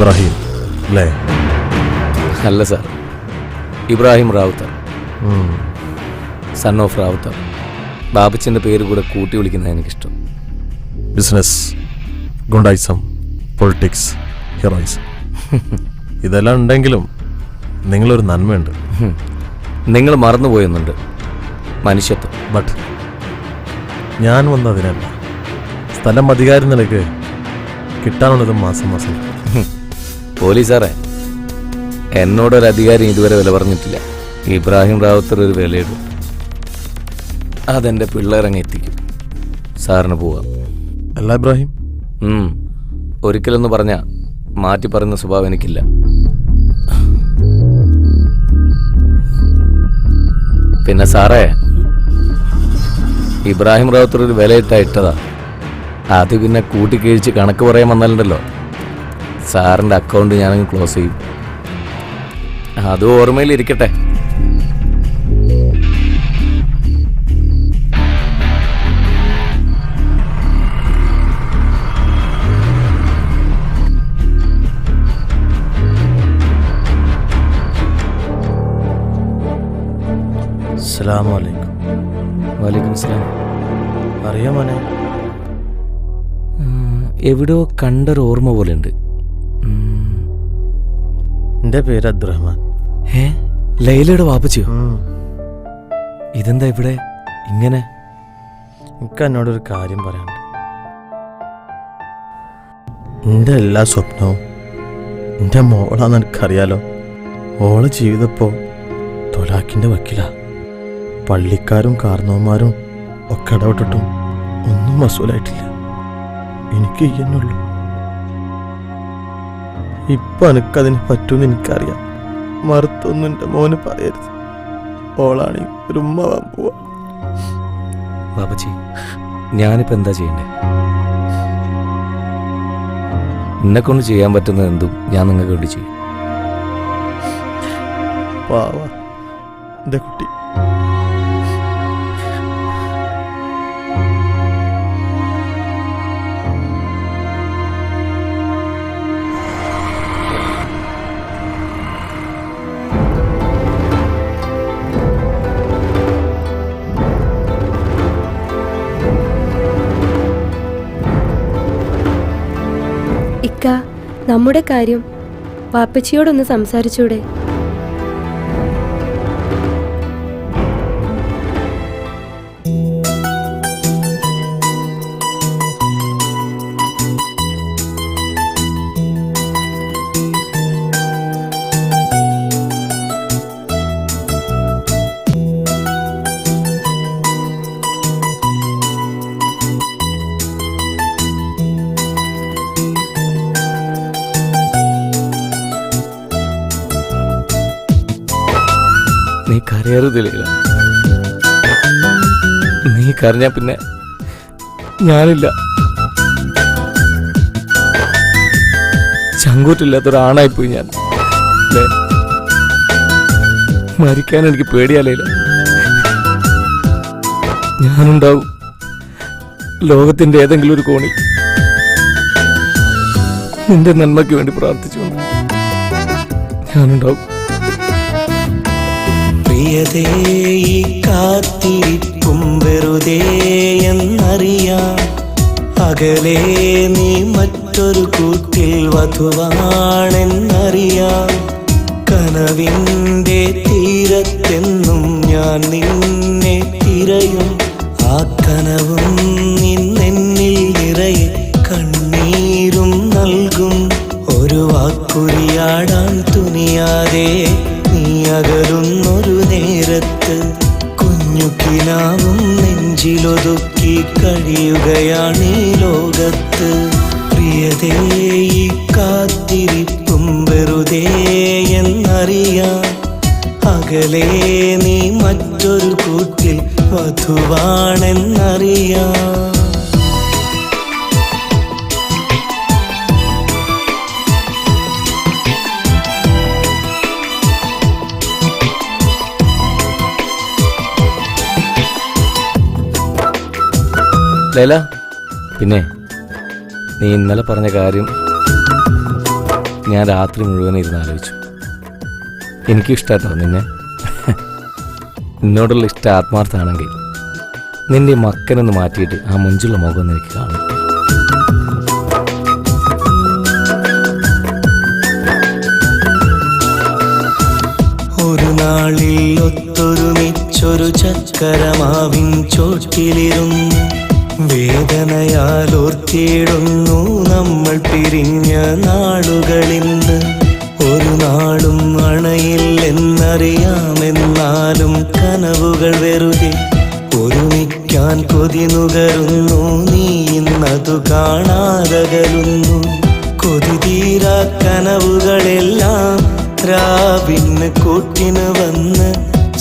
ഇബ്രാഹിം അല്ലേ? അല്ല sir, Ibrahim Rowther, son of Rowther. ബാബച്ചൻ്റെ പേര് കൂടെ കൂട്ടി വിളിക്കുന്നത് എനിക്കിഷ്ടം. ബിസിനസ്, ഗുണ്ടായിസം, പൊളിറ്റിക്സ്, ഹീറോയിസം ഇതെല്ലാം ഉണ്ടെങ്കിലും നിങ്ങളൊരു നന്മയുണ്ട്. നിങ്ങൾ മറന്നുപോയെന്നുണ്ട് മനുഷ്യത്വം. ബട്ട് ഞാൻ വന്നതിനല്ല, സ്ഥലം അധികാരി നിലയ്ക്ക് കിട്ടാനുള്ളത് മാസം മാസം. പോലീസാറേ, എന്നോടൊരു അധികാരി ഇതുവരെ വില പറഞ്ഞിട്ടില്ല. ഇബ്രാഹിം റാവുത്തർ ഒരു വിലയിടും. അതെൻ്റെ പിള്ളേരങ്ങ് എത്തിക്കും. സാറിന് പോവാം. അല്ല ഇബ്രാഹിം, ഒരിക്കലെന്ന് പറഞ്ഞാൽ മാറ്റി പറയുന്ന സ്വഭാവം എനിക്കില്ല. പിന്നെ സാറേ, ഇബ്രാഹിം റാവുത്തർ ഒരു വിലയിട്ടാ ഇട്ടതാ. അത് പിന്നെ കൂട്ടിക്കഴിച്ച് കണക്ക് പറയാൻ വന്നാലുണ്ടല്ലോ, സാറിൻ്റെ അക്കൗണ്ട് ഞാനങ്ങ് ക്ലോസ് ചെയ്യും. അത് ഓർമ്മയിലിരിക്കട്ടെ. അസ്സലാമു അലൈക്കും. വലൈക്കും സ്ലാം. അറിയാം മോനെ, എവിടെയോ കണ്ടൊരു ഓർമ്മ പോലെ ഉണ്ട്. എൻ്റെ പേര് അബ്ദുറഹ്മാൻ. ലൈലയുടെ വാപ്പച്ചിയോ? ഇതെന്താ ഇവിടെ ഇങ്ങനെ? എനിക്ക് എന്നോടൊരു കാര്യം പറയാനുണ്ട്. എൻ്റെ എല്ലാ സ്വപ്നവും എൻ്റെ മോളാന്ന് എനിക്കറിയാലോ. ഓളെ ജീവിതപ്പോൾ തൊലാക്കിൻ്റെ വക്കില. പള്ളിക്കാരും കാരണവന്മാരും ഒക്കെ ഇടപെട്ടിട്ടും ഒന്നും വസൂലായിട്ടില്ല. എനിക്ക് ചെയ്യുന്നുള്ളൂ. ഇപ്പം എനിക്കതിന് പറ്റുമെന്ന് എനിക്കറിയാം. മറുത്തൊന്നും എൻ്റെ മോന് പറയരുത്. ഓളാണ് ഒരു ഉമ്മവാൻ പോവാ. ബാബച്ചി, ഞാനിപ്പോൾ എന്താ ചെയ്യണ്ടേ? എന്നെക്കൊണ്ട് ചെയ്യാൻ പറ്റുന്നത് എന്തും ഞാൻ നിങ്ങൾക്ക് വേണ്ടി ചെയ്യും. പാവാ എൻ്റെ കുട്ടി. ഇക്ക, നമ്മുടെ കാര്യം വാപ്പച്ചിയോടൊന്ന് സംസാരിച്ചൂടെ? നീ കരയരുതില്ല. നീ കരഞ്ഞാ പിന്നെ ഞാനില്ല. ചങ്കൂറ്റില്ലാത്തൊരാണായിപ്പോയി ഞാൻ. മരിക്കാൻ എനിക്ക് പേടിയാലേ. ഞാനുണ്ടാവും ലോകത്തിന്റെ ഏതെങ്കിലും ഒരു കോണിൽ നിന്റെ നന്മയ്ക്ക് വേണ്ടി പ്രാർത്ഥിച്ചുകൊണ്ട്. ഞാനുണ്ടാവും. പ്രിയതേ, ഈ കാത്തിരിപ്പും വെറുതെ എന്നറിയാം. അകലെ നീ മറ്റൊരു കൂട്ടിൽ വധുവാണെന്നറിയാം. കനവിൻ്റെ തീരത്തെന്നും ഞാൻ നിന്നെ തിരയും. ആ കനവും നിന്നെന്നിൽ നിറയെ കണ്ണീരും നൽകും. ഒരു വാക്കുരിയാടാൻ തുനിയാതെ നീ അകലുന്നൊരു നേരത്ത് കുഞ്ഞു കിനാവും നെഞ്ചിലൊതുക്കി കഴിയുകയാണ് ഈ ലോകത്ത്. പ്രിയതേ, ഈ കാത്തിരിപ്പും വെറുതെ എന്നറിയാം. അകലെ നീ മറ്റൊരു കൂട്ടിൽ വധുവാണെന്നറിയാം. ലൈല, പിന്നെ നീ ഇന്നലെ പറഞ്ഞ കാര്യം ഞാൻ രാത്രി മുഴുവൻ ഇരുന്ന് ആലോചിച്ചു. എനിക്കിഷ്ടട്ടോ നിന്നെ. എന്നോടുള്ള ഇഷ്ടം ആത്മാർത്ഥമാണെങ്കിൽ നിന്റെ മക്കനൊന്ന് മാറ്റിയിട്ട് ആ മുഞ്ചുള്ള മുഖം ഒന്ന് എനിക്ക് കാണും. ഒരു നാളിൽ ഒത്തൊരുമിച്ചൊരു ചക്കരമാവിൻ ചോട്ടിലിരുന്ന് വേദനയാൽ ഓർത്തിടുന്നു നമ്മൾ പിരിഞ്ഞ നാളുകളിന്ന്. ഒരു നാളും അണയില്ലെന്നറിയാമെന്നാലും കനവുകൾ വെറുതെ ഒരുമിക്കാൻ കൊതി നുകരുന്നു. നീ ഇന്നതു കാണാതകലുന്നു. കൊതി തീരാ കനവുകളെല്ലാം രാവിന് കൂട്ടിന് വന്ന്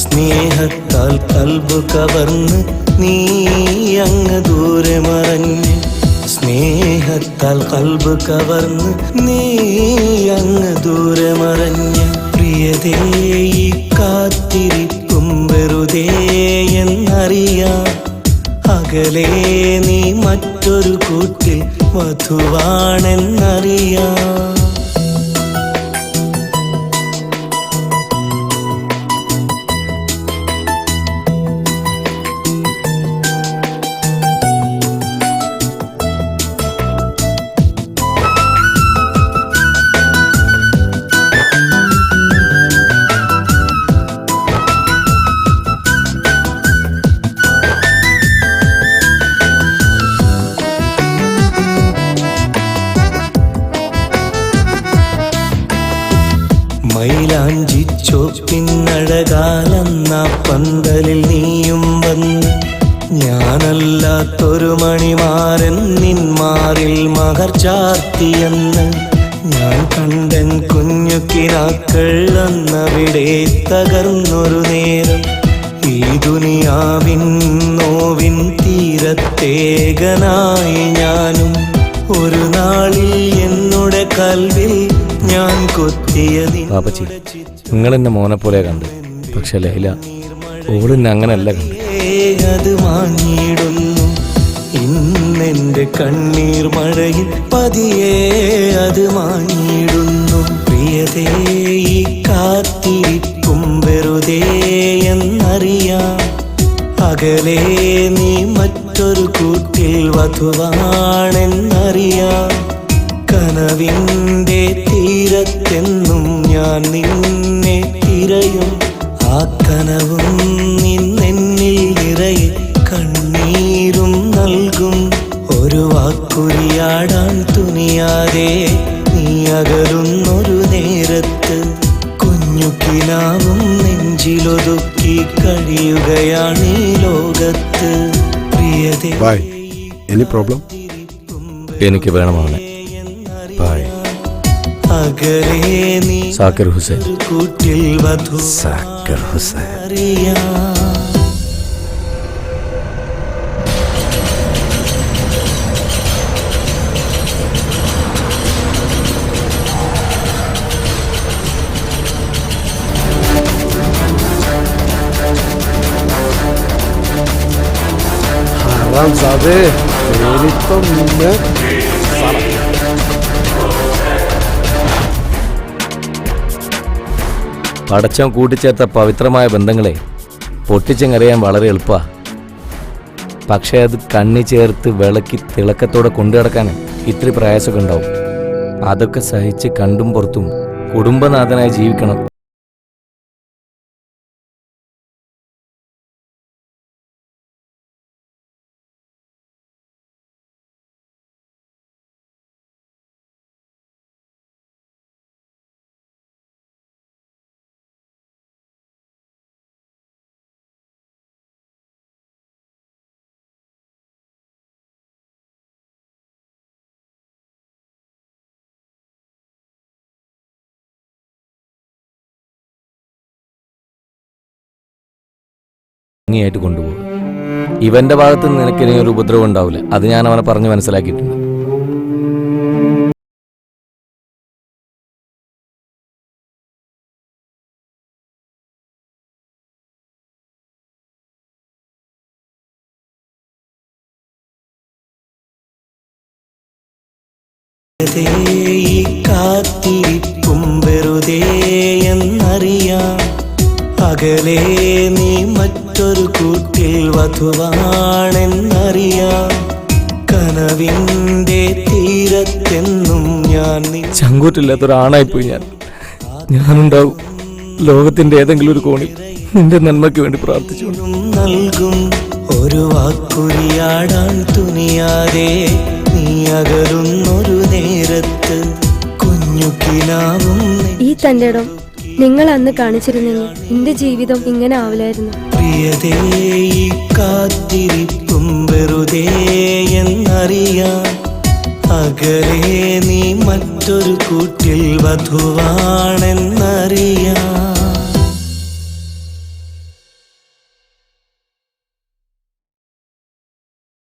സ്നേഹത്താൽ കൽബ് കവർന്ന് നീ അങ്ങ് ദൂരെ മറഞ്ഞ്. സ്നേഹത്താൽ കൽബ് കവർന്ന് നീ അങ്ങ് ദൂരെ മറഞ്ഞ്. പ്രിയതേ ഈ കാത്തിരിപ്പും വെറുതെ എന്നറിയാം. അകലെ നീ മറ്റൊരു കൂട്ടിൽ വധുവാണെന്നറിയാം. മൈലാഞ്ചി ചോപ്പിന്നഴകാലെന്ന പന്തലിൽ നീയും വന്ന് ഞാനല്ലാത്തൊരു മണിമാരൻ നിന്മാറിൽ മഹർ ചാർത്തിയെന്ന്. ഞാൻ കണ്ടൻ കുഞ്ഞു കിനാക്കൾ അന്നവിടെ തകർന്നൊരു നേരം. ഈ ദുനിയാവിൻ നോവിൻ തീരത്തേകനായി ഞാനും. ഒരു നാളിൽ എന്നുടെ കൽവിൽ ഞാൻ പാപ്പച്ചി, നിങ്ങൾ എന്നെ മോനെ പോലെ കണ്ടു. പക്ഷെ ലൈല ഓളിന്നെ അങ്ങനെയല്ല കണ്ടു. അത് മാഞ്ഞിടുന്നു ഇന്നെന്റെ കണ്ണീർ മഴയിൽ പതിയെ അത് മാഞ്ഞിടുന്നു. പ്രിയതേ ഈ കാത്തിരിപ്പും വെറുതെ എന്നറിയാം. അകലെ നീ മറ്റൊരു കൂട്ടിൽ വധുവാണെന്നറിയാം. കനവിൻ്റെ തീരത്തെന്നും ഞാൻ നിന്നെ തിരയും. ആ കനവും നിന്നെന്നിൽ നിറയെ കണ്ണീരും നൽകും. ഒരു വാക്കുരിയാടാൻ തുനിയാതെ നീ അകലുന്നൊരു നേരത്ത് കുഞ്ഞു കിനാവും നെഞ്ചിലൊതുക്കി കഴിയുകയാണ് ഈ ലോകത്ത്. പ്രിയതേ എനി പ്രോബ്ലം? എനിക്ക് വേണമാണ്. അകലെ നീ സാക്കിർ ഹുസൈൻ. കൂട്ടിൽ വധു സാക്കിർ ഹുസൈൻ. അറിയാം. ഹറാംസാദേ, मेरी तो मैं പടച്ചം കൂട്ടിച്ചേർത്ത പവിത്രമായ ബന്ധങ്ങളെ പൊട്ടിച്ചെങ്ങറിയാൻ വളരെ എളുപ്പമാണ്. പക്ഷേ അത് കണ്ണി ചേർത്ത് വിളക്കി തിളക്കത്തോടെ കൊണ്ടു നടക്കാൻ ഇത്തിരി പ്രയാസമൊക്കെ ഉണ്ടാവും. അതൊക്കെ സഹിച്ച് കണ്ടും പുറത്തും കുടുംബനാഥനായി ജീവിക്കണം. ഭംഗിയായിട്ട് കൊണ്ടുപോകും. ഇവന്റെ ഭാഗത്ത് നിന്ന് നിനക്ക് ഇനി ഒരു ഉപദ്രവം ഉണ്ടാവില്ല. അത് ഞാൻ അവനെ പറഞ്ഞ് മനസ്സിലാക്കിയിട്ടുണ്ട്. ഈ കാത്തിരിപ്പ് വെറുതെ എന്നറിയാം. അകലെ നീ മറ്റൊരു കൂട്ടിൽ വധുവാണെന്നറിയാം. കനവിൻ്റെ തീരത്തെന്നും ഞാൻ ചങ്കൂറ്റില്ലാത്തൊരാണായിപ്പോയി ഞാനുണ്ടാവും ലോകത്തിന്റെ ഏതെങ്കിലും ഒരു കോണിൽ നിന്റെ നന്മയ്ക്ക് വേണ്ടി പ്രാർത്ഥിച്ചുകൊണ്ട്. നൽകും ഒരു വാക്കുരിയാടാൻ തുനിയാതെ നീ അകലുന്നൊരു നേരത്ത് കുഞ്ഞു കിനാവും ഈ തൻ്റെ ഇടം നിങ്ങൾ അന്ന് കാണിച്ചിരുന്നെങ്കിൽ എന്റെ ജീവിതം ഇങ്ങനെ ആവില്ലായിരുന്നു. പ്രിയതേ ഈ കാത്തിരിപ്പും വെറുതെ എന്നറിയാം. അകലെ നീ മറ്റൊരു കൂട്ടിൽ വധുവാണെന്ന്